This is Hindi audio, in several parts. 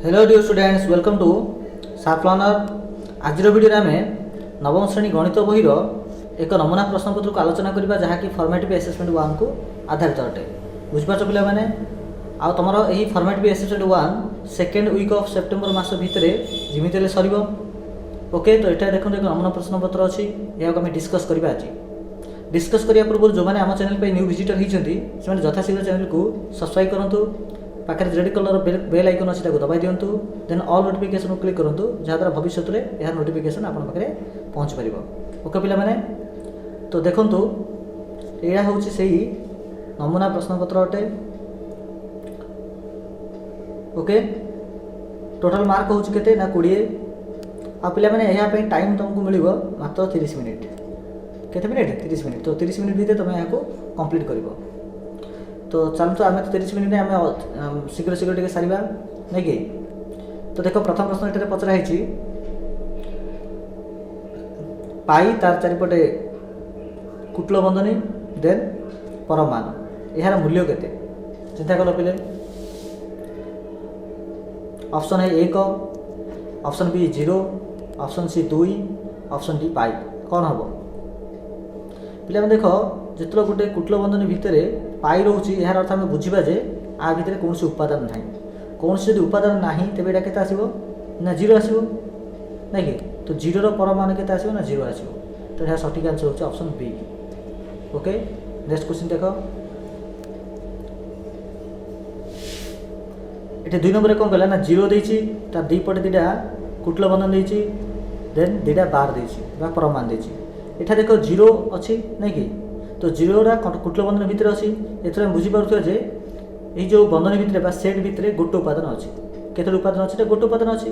Hello dear students, welcome to साफ लर्नर। आज वीडियो आम नवम श्रेणी गणित बही एक नमूना प्रश्नपत्र को आलोचना करवा जहाँकि फॉर्मेटिव असेसमेंट 1 को आधारित अटे। बुझिपार पिला माने आ तुम यही formative assessment 1 second week of September मास भितर जिमिति सर। ओके, तो ये देखो एक नमूना प्रश्नपत्र अच्छी, यह आम डिस्कस करवा। आज डिस्कस करने पूर्व जो मैंने आम चैनल पर न्यू विजिटर होती यथाशीघ्र चैनल को सब्सक्राइब करूँ। पाखे रेड कलर बेल आइकन अच्छी दबाई दिंतु, देन ऑल नोटिफिकेशन को क्लिक करूँ जहाँद्वारा भविष्य में यह नोटिफिकेशन आप पहुँच पार। ओके पिला माने, तो देखु यह हूँ से नमूना प्रश्नपत्र अटे। ओके, टोटल मार्क हूँ केते ना 20। आ पिला माने यहाँ टाइम तुमको मिल मात्र 30 मिनिट। केते मिनिट? 30 मिनिट। तो 30 मिनिट भितर तुम यहाँ कंप्लीट कर। तो चलते आम 30 मिनिट आम शीघ्र शीघ्र टे सारा नहीं कि। तो देख प्रथम प्रश्न ये पचराई पाई तार चारिपटे कुटल बंधनी देन परमान यार मूल्य केते चिंता कल पे। ऑप्शन है 1, option B 0, option C 2, option D pi. कौन हम पे देख जितने गोटे कुटल बंधनी भितर पाई रोचे यार अर्थ आम बुझा जे आ भितर कौन उपादान ना, कौन जब उपादान ना तेज यहाँ के आसो ना 0 आसो ना कि। तो 0 परमान के आसो ना 0 आसो। तो यह सठिक आंसर होची option B. Okay, next question देख। ये 2 नंबर कौन कहला ना 0 देती तार दी पटे दीटा कुटल बंधन देती देन दीटा बार देती परमान देती। एटा देख 0 अच्छी नहीं कि। तो 0टा कुटल बंधन भितर अच्छी। एथर बुझीपार जे ये जो बंधन भितर सेट भितर गोटे उपादान अच्छी। केतोटी उपादान अच्छी? गोटे उपादान अच्छी।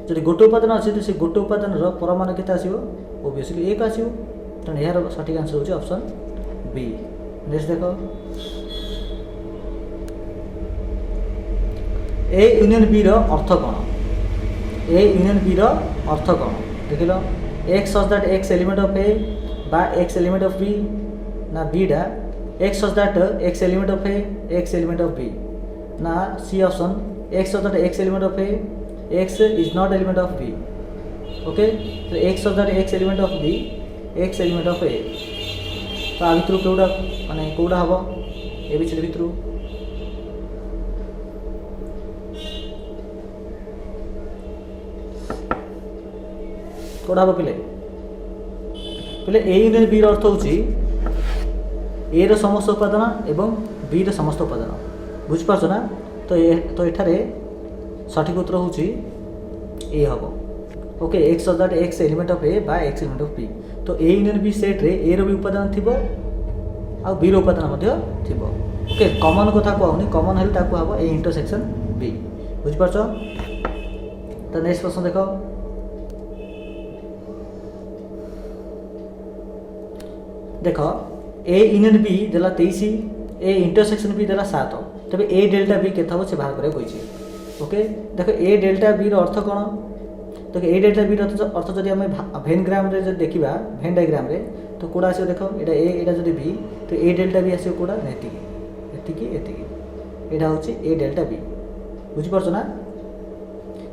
जब गोटे उपादान अच्छी तो से गोटे उपादान परमान के आसो ओबियसली 1 आसो। तेणु यार सठिक आंसर होची ऑप्शन बी। नेक्स्ट देख, ए यूनियन बी अर्थ कौन? ए यूनियन बी अर्थ कौन देख लो। X such that X element of A बा एक्स एलिमेंट ऑफ बी ना बी डा X such that X element of A X element of B ना C option X such that X element of A X is not element of B. Okay, तो X such that X element of B X element of A. तो आ भितर कौटा माने कौटा हम ए बी सी डी भितर कौटा हम पिले पे ए यूनियन बी अर्थ हूँ ए रो समस्त उपादान एवं बी रो समस्त उपादान। बुझिपार ना। तो एठारे सठिक उत्तर हूँ ए हम। Okay, X such that X element of A बा एक्स एलिमेंट ऑफ बी। तो ए यूनियन बी सेट रे ए रो भी उपादान थी आ बी रो उपादान थी। ओके, कमन कथा कहूनी, कमन हेल्ले ताकू हम ए इंटरसेक्शन बी। बुझिपार। तो नेक्स्ट प्रश्न देख। देख ए यूनियन बी देला 23, ए इंटरसेक्शन बी देला 7। तबे ए डेल्टा बी केता हो से बाहर करे कोइछि। ओके, देख ए डेल्टा बी रो अर्थ कोन? देख ए डेल्टा बी रो अर्थ जदि हम वेन ग्राम रे जदि देखिबा वेन डायग्राम रे तो कोडा आसे देख एटा ए एटा जदि बी तो ए डेल्टा बी आसे कोडा एतिकी एतिकी एतिकी। एटा होछि ए डेल्टा बी। बुझि परछ ना?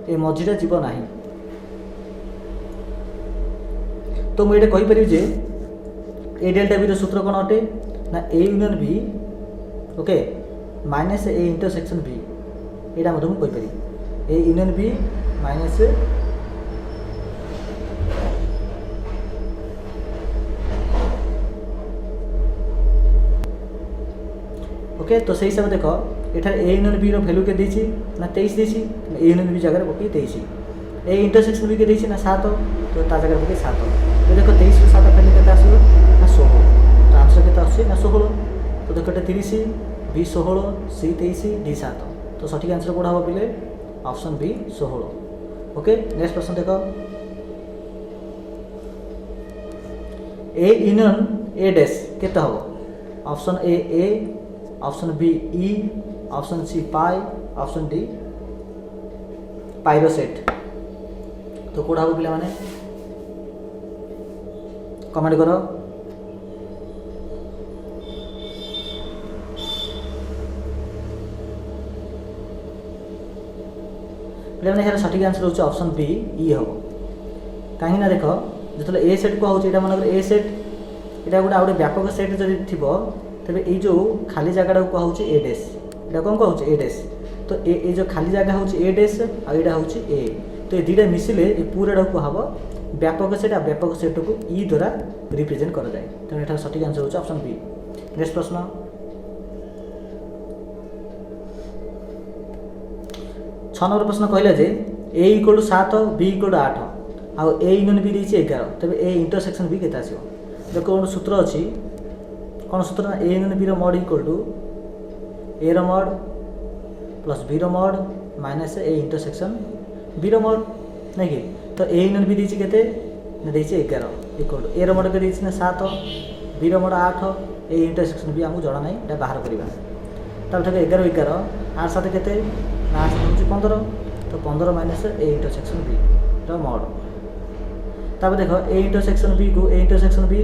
ए मझिटा जीव नाही। तो मु एटा कहि परिबे जे ए डेल्टा बी सूत्र कौन अटे ना A union B okay minus A intersection B. यहाँ मुझे मुझे A union B minus okay. तो सही हिसाब से देख एठार ए यूनियन बी वैल्यू के देछि ना 23 देछि। ए यूनियन बी जगह पकई 23। ए इंटरसेक्शन बी के देछि ना 7। तो ता जगह पकई 7। तो देख 23 रो 7 फैमिली के आसो ना 16। तो आंसर के आस ना 16। तो देख 30 बी 16 सी 23 डी 7। तो सठिक आंसर कौन हम पे ऑप्शन बी 16। ओके, नेक्स्ट प्रश्न देख। ए यूनियन ए डैश केते हम? Option A option B E, option C pi, option D पाइरो सेट। तो कौन हम पे कमेंट करो। पे यार सठिक आंसर होची ऑप्शन बी ई हम कहीं ना देख जो ए सेट को होची मन ए सेट यहाँ गोटे व्यापक सेट जब थी तेरे ये जो खाली जगह को कहुचे ए डेस यहाँ कौन कहुचे ए डेस तो ये जो खाली जगह हूँ ए डेस आईटा हूँ ए तो ये दुटा मिसिले ये पूरा को हम व्यापक सेट आ व्यापक सेट को ई द्वारा रिप्रेजेंट कर जाए तेणु यहाँ सठिक आंसर होची ऑप्शन बी। नेक्स्ट प्रश्न 6 नंबर प्रश्न कहला जे A equal to 7 B equal to 8 आउ ए यूनियन बी देछि 11 तबे ए इंटरसेक्शन बी केते आसीबो देखो कोन सूत्र अछि कोन सूत्र ना ए यूनियन बी रो मॉड इक्वल टू ए रो मॉड प्लस बी रो mod minus A intersection B रो मॉड नै कि तो ए यूनियन बी देछि केते ना देछि 11 इक्वल टू ए रो मॉड के देछि ना 7 बी रो मॉड 8 ए इंटरसेक्शन बी हमहु जणा नै एटा बाहर करबा तब तक 11 11 8 7 केते ना 8 होछि 15 तो 15 माइनस ए इंटरसेक्शन बी रो मॉड तब देखो ए इंटरसेक्शन बी को ए इंटरसेक्शन बी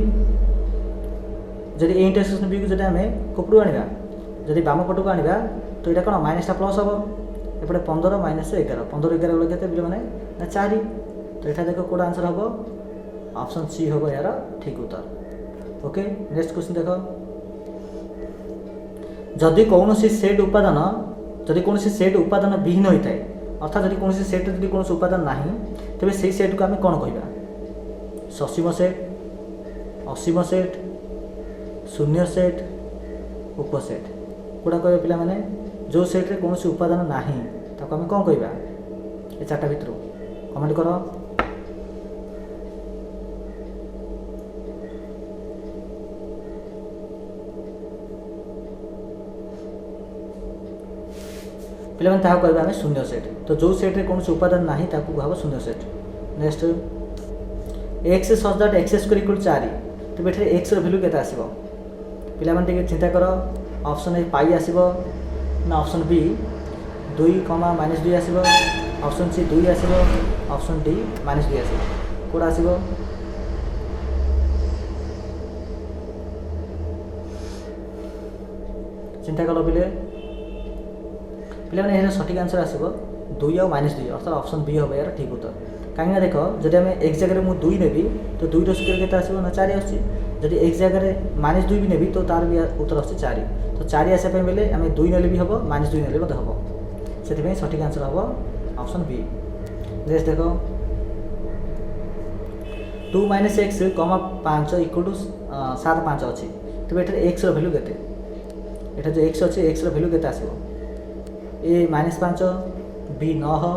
जदि ए इंटरसेक्शन बी को जदि हमें कोपड़ू आनिबा जदि बाम पट को आनिबा तो एटा कोन माइनस टा प्लस हबो एपटे 15 माइनस 11 15 11 वाला केते बिल माने ना 4 तो एटा देखो कोड आंसर हबो ऑप्शन सी हबो यार ठीक उत्तर। ओके नेक्स्ट क्वेश्चन देखो जदि कौनसी सेट उपादान जदि कौनसी सेट उपादान विहीन होता है अर्थात जदि कौनसी सेट जदि कौनसी उपादान नाही तबे सेही सेट को आमे कोन कहबा ससीम सेट असीम सेट शून्य सेट उपसेट कोड़ा कह पिला माने जो सेट रे कौनसी उपादान नाही ताको आमे कोन कहबा ए चारटा भितर कमेंट करो। पे कहते शून्य सेट तो जो सेट रे कौन उपादान ना भाव शून्य set. Next x such that x square equal 4 तो बेटे एक्स वैल्यू केते आसीबो पे चिंता कर ऑप्शन ए पाई आसीबो ना ऑप्शन बी 2 माइनस 2 आसीबो ऑप्शन सी 2 आसीबो ऑप्शन डी माइनस 2 आसीबो कोड आसीबो चिंता कर पे सठिक आंसर आसो 2 आ -2 अर्थात ऑप्शन बी हम यार ठीक उत्तर कहीं देख जब आम एक जगह मुझे 2 नेबी तो 2 स्क्वायर केते आसो ना 4 आसि एक जगह -2 भी नेबी तो तार भी उत्तर आस 4 तो 4 आसापी बेले आम 2 नेले भी हम -2 नेले हम से सठिक आंसर हम ऑप्शन बी। नेक्स्ट देख 2 - x, 5 इक्वल टू 7 5 अच्छी तो ये एक्स वैल्यू केते एटा जो एक्स अच्छे एक्स वैल्यू केते आसो ए -5 बी 9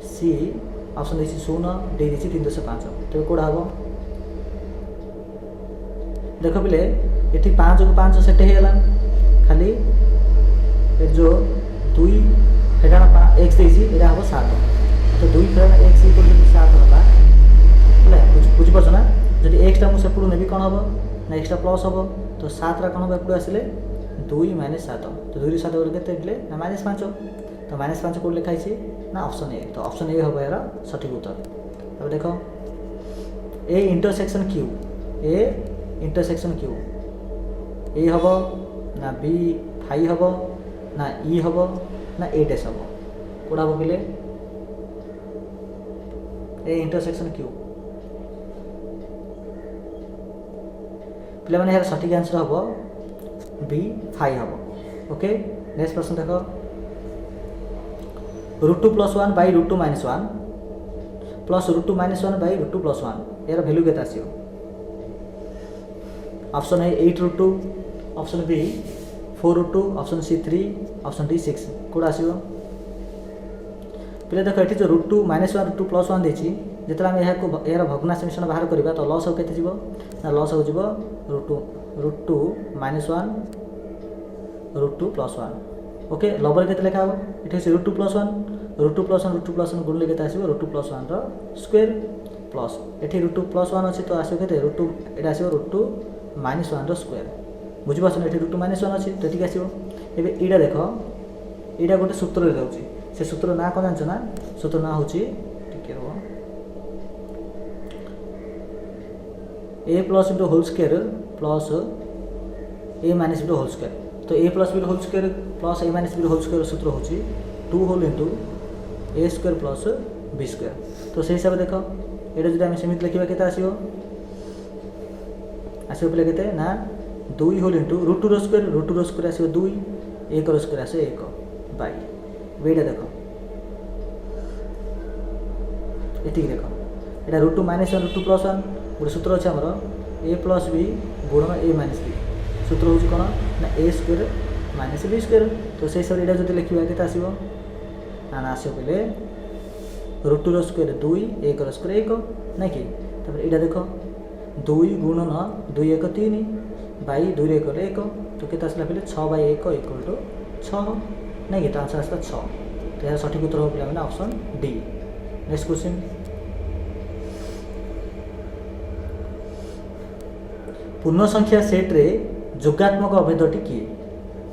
सी ऑप्शन देखिए 0 डी देखिए 3.5 तो कौड़ा हम देख पे ये 5 को 5 सेट होगा खाली जो 2 एक्स देखिए हम 7 तो 2 फेर एक्स इक्वल टू 7 है बुझीपार ना जब एक्सटा मुझे सेपटू नेबी कौन हम ना एक्सटा प्लस हम तो 7 कौन हम एपटू आसिले 2 - 7 तो 2 7 के ना -5 तो -5 कौन लिखाई ना ऑप्शन ए तो ऑप्शन ए हम यार सठिक उत्तर। अब देख A intersection Q A intersection Q A हम ना बी फाई हम ना ई हम ना ए डैश हम कौड़ा हम पे ए इंटरसेक्शन क्यू पे यार सठिक आंसर हम बी फाई हम। ओके नेक्स्ट प्रश्न देख √2 + 1 / √2 - 1 प्लस √2 - 1 / √2 + 1 यार वैल्यू केते आसीओ option A 8√2 option B 4√2 option C 3 option D 6 code आसीओ पे देख ये जो √2 - 1 √2 + 1 देछि जेतला हम यार भग्नांश मिश्रण बाहर करबा तो लॉस हो केते जीवो ना लॉस हो जीवो √2 - 1 √2 + 1 ओके लबर के लिखा हम ये √2 + 1 √2 + 1 √2 + 1 गुणले के आसो √2 + 1 रो स्क्वायर प्लस ये √2 + 1 अच्छी तो आसो के √2 ये आसो √2 - 1 रो स्क्वायर बुझीपार ये √2 - 1 अच्छी तो ठीक आसो एबे एटा देख एटा गोटे सूत्र रे जाउची से सूत्र ना कौन जान ना सूत्र ना होची ठीक रो a + whole square plus a - b whole square तो a + b whole square plus a - b whole square सूत्र होची 2 whole into A square plus B square. तो से हिसाब से देख ये जो आम सेमती लिखा के आसो पे के ना 2 होल इंटू √2 रो स्क्वायर आसो 2 1 रो स्क्वायर आसो 1 बाई ये देख ये देख यहाँ √2 माइनस 1 √2 प्लस 1 गोटे सूत्र अच्छे आमर ए प्लस बी गुणन ए माइनस बी सूत्र हूँ कौन ना ए स्क्वायर माइनस बी स्क्वायर। तो से हिसाब से यहाँ जो लिखा के आसो ना आसो पे √2 रो स्क्वायर 2 1 रो स्क्वायर 1 ना कि यहाँ देख 2 गुणन 2 1 3 बाई 2 1 1 तो केते आसला पे 6 बाई 1 इक्वल टू 6 ना कि आंसर आसला 6। तो यार सठिक उत्तर हो पे ऑप्शन डी। नेक्स्ट क्वेश्चन पूर्ण संख्या सेट रे जोगात्मक अभेदटी किए।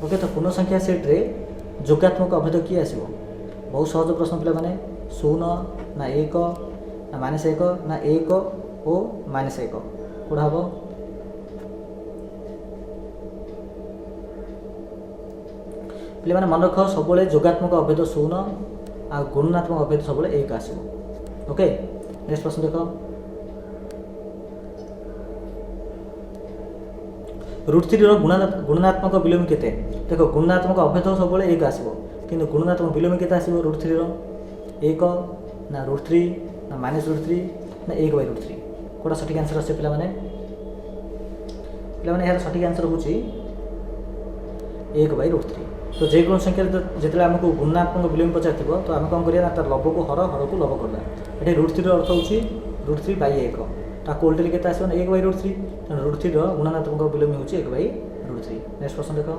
ओके तो पूर्ण संख्या सेट रे जोगात्मक अभेद किए आसो बहुत सहज प्रश्न पे मैंने 0 ना 1 ना -1 ना 1 ओ -1 कौड़ा हम पे मैंने मन रख सब जोगात्मक अभेद 0 आ गुणनात्मक अभेद सब 1 आसो। ओके नेक्स्ट प्रश्न देख √3 गुणनात्मक विलोम केते देख गुणनात्मक अभेद सब 1 आसो किंतु गुणनात्मक विलोम केते आसो √3 1 ना √3 ना -√3 ना 1 बाई √3 कौटा सठिक आंसर आसे पे यार सठिक आंसर हूँ 1 बाई √3। तो जेकोन संख्या जिते आमको गुणात्मक विलोम पचार तो आम कौन करा तार लब को हर हर को लब करवा ये √3 अर्थ हूँ √3 बाई 1 ताको उल्टे के आसो 1 बाई √3 तेणु √3 गुणात्मक विलोम हूँ 1 बाई √3। नेक्स्ट प्रश्न देख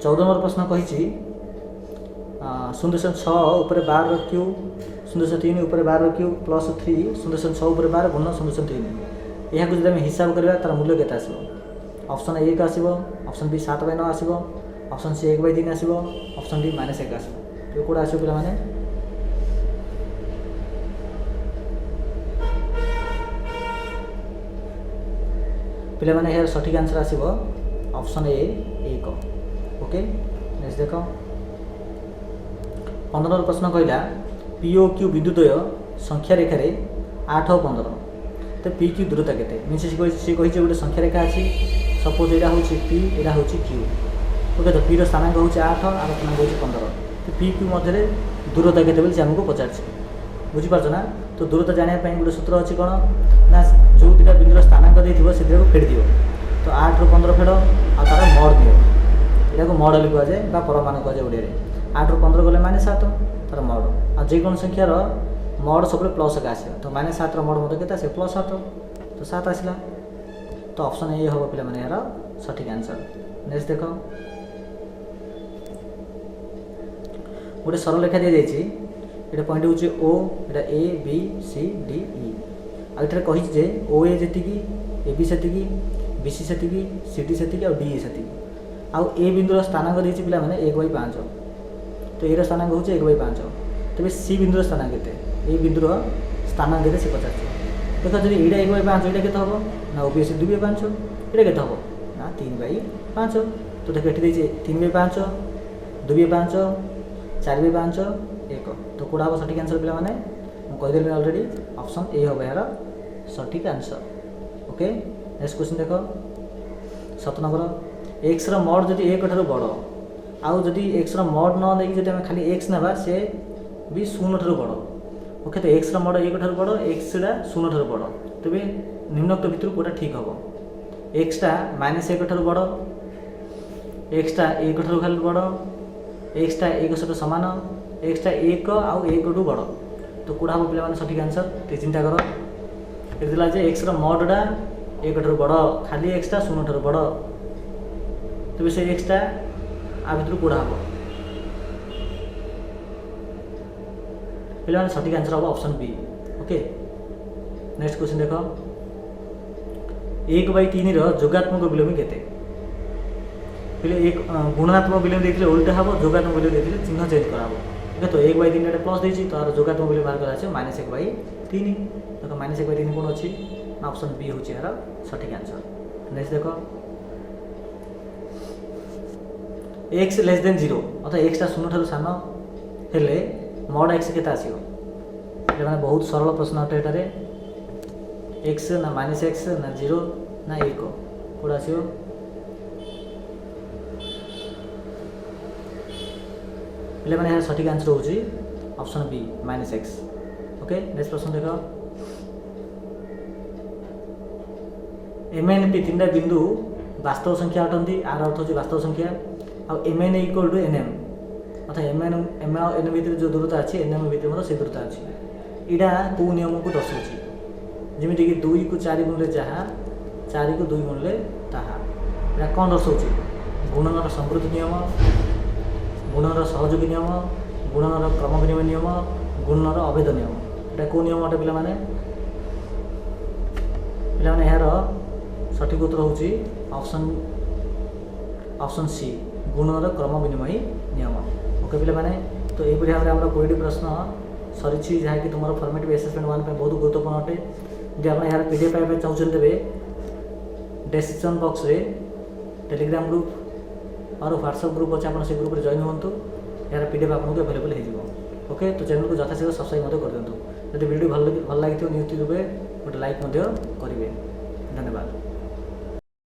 14 नंबर प्रश्न कही 0.6 उपर 12 क्यू 0.3 उपर 12 क्यू प्लस 3 0.6 उपर 12 गुण 0.3 यहाँ जब आम हिसाब करवा तार मूल्य के आसो ऑप्शन ए 1 आसो ऑप्शन बी 7 बाई 9 आसो ऑप्शन सी 1 बाई 3 आसो ऑप्शन डी -1 आसो ये कौटा आसो पे मैंने यार सठिक आंसर आसो ऑप्शन ए 1। ओके नेक्स्ट देख 15 नंबर प्रश्न कहला पी ओ क्यू बिंदुद्वय संख्या रेखार 8 और 15 तो पी क्यू दूरता के मीन सी कही गोटे संख्या रेखा अच्छी सपोज यहाँ हूँ पी यहाँ हूँ क्यू। ओके तो पी स्थानांक हूँ 8 और स्थानांक हूँ 15 तो पी क्यू मध्य दूरता के आमको पचार बुझीपार ना। तो दूरता जानापी गोटे सूत्र अच्छी कौन ना जो दुटा बिंदुर स्थानांक देती से फेड़ दियो तो 8 ରୁ 15 फेड़ आ तार मड दियो यहाँ मड बोली कहुए परमान कहुए ओडिया 8 ରୁ 15 गले -7 तार मड आ जेकोन संख्यार मड सब प्लस एक आस तो -7 मड मत के +7 तो 7 आसला। तो ऑप्शन ए हम पे यार सठिक आंसर। नेक्स्ट देख गोटे सरल रेखा दी जाइए ये पॉइंट हूँ ओ ये A B C D E आगे कही ओ ए जी ए बी से बी सी से सी डी से डी ई से आउ ए बिंदुर स्थानांक देती पे 1 बाई 5 तो ये स्थानांक हूँ 1 बाई 5 तेज सी बिंदुर स्थानांक के ए बिंदुर स्थानांक के सी पचार देख जब यहाँ 1 बाई 5 ये हम ना ओबीएसली 2 बाई 5 ये के हम ना 3 बाई 5 तो देख ये 3 बाई 5 2 बाई 5 4 बाई 5 1 तो कौड़ा हम सठिक आंसर पे मुझे अलरेडी ऑप्शन ए हम यार सठिक आंसर। ओके नेक्स्ट क्वेश्चन देख 7 नंबर एक्स मड जदि 1 ठाରୁ बड़ आउ जदि एक्स मड न नहीं जब खाली एक्स ना से भी 0 ठाରୁ बड़। ओके तो एक्स मड 1 ठाରୁ बड़ एक्स 0 ठाରୁ बड़ तेज निम्नोक्त भितर कौटा ठीक हम एक्सटा -1 ठाରୁ बड़ एक्सटा 1 ठाରୁ खाली बड़ एक्सटा 1 सहित सामान एक्सटा 1 आउ 1 ଠୁ बड़ तो कौड़ा हम पे सठिक आंसर ये चिंता कर ये एक्स मडटा 1 ଠାରୁ बड़ खाली एक्सटा 0 ଠାରୁ बड़ तेज से एक्सटा आ भर कौड़ा हम पे सठिक आंसर हम option B. Okay next question देख 1 बाई 3 जोगात्मक विलोम केते पे एक गुणात्मक विलोम देते उल्टा हम जोगात्मक विलोम देते चिन्ह चेंज करा ठीक है। तो 1 बाई 3 प्लस देती तो जोगात्मक विलोम बाहर करा -1 बाई 3 देखो -1 बाई 3 कौन अच्छी ऑप्शन बी हूँ यार सठिक आंसर। नेक्स्ट देख एक्स लेस देन 0 अर्थात एक्सटा शून्य ठाରୁ ସାନ ହେଲେ mod x କେତେ ଆସିବ ମାନେ ବହୁତ ସରଳ ପ୍ରଶ୍ନ ଅଟେ ଏଠାରେ x ନା ମାଇନସ୍ x ନା 0 ନା 1 କୋଉଟା ଆସିବ ପିଲାମାନେ ଏହାର ସଠିକ୍ ଆନ୍ସର ହେଉଛି option B minus x okay next प्रश्न देख एम एन पी 3टा बिंदु वास्तव संख्या अटंती आर अर्थ होची वास्तव संख्या आ M N equal to N M अर्थात एम एन भितर जो दूरता अच्छी एन एम भितर से दूरता अच्छी यहाँ कौ नियम को दर्शाऊँ जमीक 2 को 4 गुणले जहाँ 4 को 2 गुणले ताहा यहाँ कौन दर्शाऊँ गुणनर समृद्धि नियम गुणनर सहयोगी नियम गुणनर क्रम विनिमय नियम गुणनर अभेद नियम यहाँ कौ नियम अटे पिला यार सठिक उत्तर हूँ ऑप्शन सी गुणनर क्रम विनिमय नियम ओके पिला तो यही भाव में आम 20 प्रश्न सरी जहाँकि तुम फॉर्मेटिव असेसमेंट 1 बहुत गुरुत्वपूर्ण अटे जब आप यार पीडीएफ पाइबा चाहते तेरे डिस्क्रिप्शन बॉक्स रे टेलीग्राम ग्रुप और व्हाट्सएप ग्रुप अच्छे आप ग्रुप में जॉइन हूँ यार पीडीएफ आपको अवेलेबल हो ओके तो चैनल को यथाशीघ्र सब्सक्राइब कर दिखाँ जब वीडियो भल लगी निश्चित रूपे गोटे लाइक करेंगे धन्यवाद।